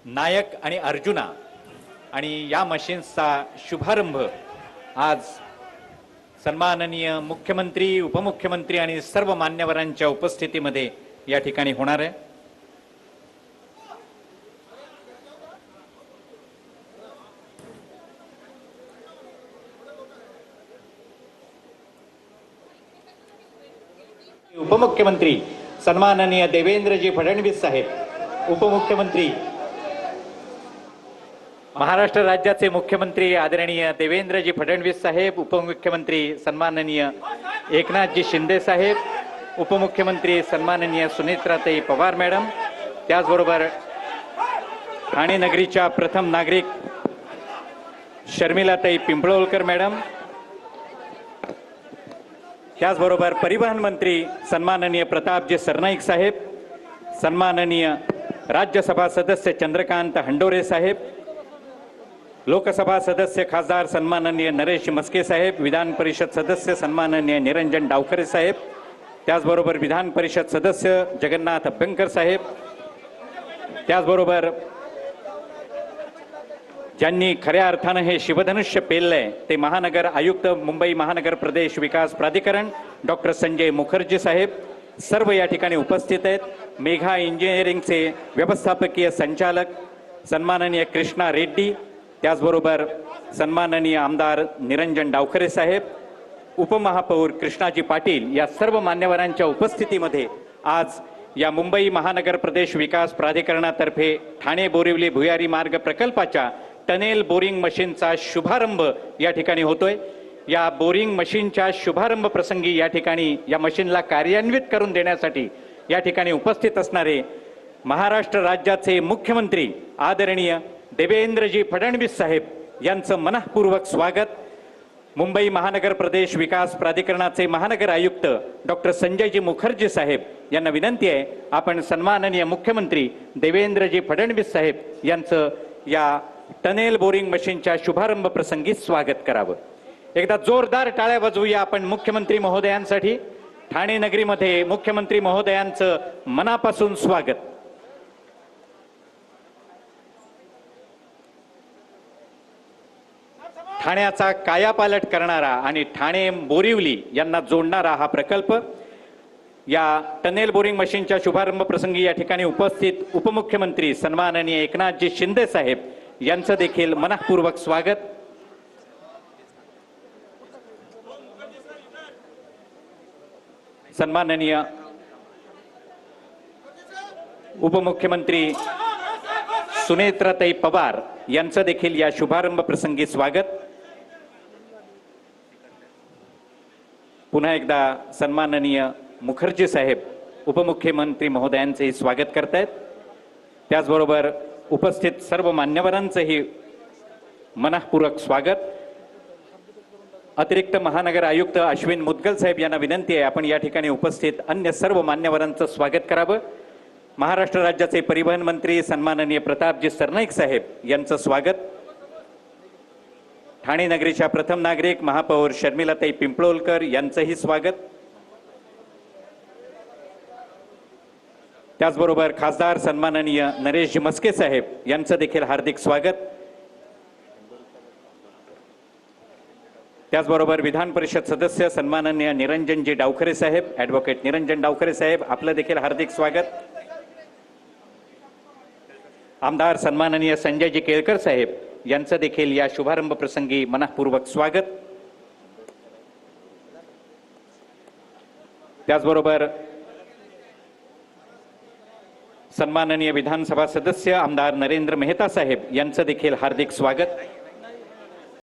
नायक आणि अर्जुना आणि या मशीन्सचा शुभारंभ आज सन्माननीय मुख्यमंत्री, उपमुख्यमंत्री आणि सर्व मान्यवरांच्या उपस्थितीमध्ये या ठिकाणी होणार आहे। उपमुख्यमंत्री सन्माननीय देवेंद्रजी फडणवीस साहेब, उपमुख्यमंत्री महाराष्ट्र राज्याचे मुख्यमंत्री आदरणीय देवेंद्रजी फडणवीस साहेब, उपमुख्यमंत्री सन्माननीय एकनाथजी शिंदे साहेब, उपमुख्यमंत्री सन्माननीय सुनेत्राताई पवार मॅडम, त्याचबरोबर ठाणे नगरीच्या प्रथम नागरिक शर्मिलाताई पिंपळवलकर मॅडम, त्याचबरोबर परिवहन मंत्री सन्माननीय प्रतापजी सरनाईक साहेब, सन्माननीय राज्यसभा सदस्य चंद्रकांत हंडोरे साहेब, लोकसभा सदस्य खासदार सन्माननीय नरेश मस्के साहेब, विधान परिषद सदस्य सन्माननीय निरंजन डावखरे साहेब, त्याचबरोबर विधान परिषद सदस्य जगन्नाथ अभ्यंकर साहेब, त्याचबरोबर ज्यांनी खऱ्या अर्थाने हे शिवधनुष्य पेललंय ते महानगर आयुक्त मुंबई महानगर प्रदेश विकास प्राधिकरण डॉक्टर संजय मुखर्जी साहेब सर्व या ठिकाणी उपस्थित आहेत। मेघा इंजिनिअरिंगचे व्यवस्थापकीय संचालक सन्माननीय कृष्णा रेड्डी, त्याचबरोबर सन्माननीय आमदार निरंजन डावखरे साहेब, उपमहापौर कृष्णाजी पाटील या सर्व मान्यवरांच्या उपस्थितीमध्ये आज या मुंबई महानगर प्रदेश विकास प्राधिकरणातर्फे ठाणे बोरिवली भुयारी मार्ग प्रकल्पाच्या टनेल बोरिंग मशीनचा शुभारंभ या ठिकाणी होतोय। या बोरिंग मशीनच्या शुभारंभ प्रसंगी या ठिकाणी या मशीनला कार्यान्वित करून देण्यासाठी या ठिकाणी उपस्थित असणारे महाराष्ट्र राज्याचे मुख्यमंत्री आदरणीय देवेंद्रजी फडणवीस साहेब यांचं मनःपूर्वक स्वागत। मुंबई महानगर प्रदेश विकास प्राधिकरणाचे महानगर आयुक्त डॉक्टर संजयजी मुखर्जी साहेब यांना विनंती आहे आपण सन्माननीय मुख्यमंत्री देवेंद्रजी फडणवीस साहेब यांचं या टनेल बोरिंग मशीनच्या शुभारंभ प्रसंगी स्वागत करावं। एकदा जोरदार टाळ्या वाजवूया आपण मुख्यमंत्री महोदयांसाठी। ठाणे नगरीमध्ये मुख्यमंत्री महोदयांचं मनापासून स्वागत। ठाण्याचा कायापालट करणारा आणि ठाणे बोरिवली यांना जोडणारा हा प्रकल्प, या टनेल बोरिंग मशीनच्या शुभारंभ प्रसंगी या ठिकाणी उपस्थित उपमुख्यमंत्री सन्माननीय एकनाथजी शिंदे साहेब यांचं देखील मनःपूर्वक स्वागत। सन्माननीय उपमुख्यमंत्री सुनेत्राताई पवार यांचं देखील या शुभारंभ प्रसंगी स्वागत। पुन्हा एकदा सन्माननीय मुखर्जी साहेब उपमुख्यमंत्री महोदयांचे स्वागत करतायत। त्याचबरोबर उपस्थित सर्व मान्यवरांचंही मनःपूर्वक स्वागत। अतिरिक्त महानगर आयुक्त अश्विन मुदगल साहेब यांना विनंती आहे आपण या ठिकाणी उपस्थित अन्य सर्व मान्यवरांचं स्वागत करावं। महाराष्ट्र राज्याचे परिवहन मंत्री सन्माननीय प्रतापजी सरनाईक साहेब यांचं स्वागत। ठाणे नगरीच्या प्रथम नागरिक महापौर शर्मिलाताई पिंपळवलकर यांचंही स्वागत। त्याचबरोबर खासदार सन्माननीय नरेश मस्के साहेब यांचं देखील हार्दिक स्वागत। त्याचबरोबर विधान परिषद सदस्य सन्माननीय निरंजनजी डावखरे साहेब, ॲडव्होकेट निरंजन डावखरे साहेब आपलं देखील हार्दिक स्वागत। आमदार सन्माननीय संजयजी केळकर साहेब यांचं देखील या शुभारंभ प्रसंगी मनःपूर्वक स्वागत। त्याचबरोबर सन्माननीय विधानसभा सदस्य आमदार नरेंद्र मेहता साहेब यांचं देखील हार्दिक स्वागत।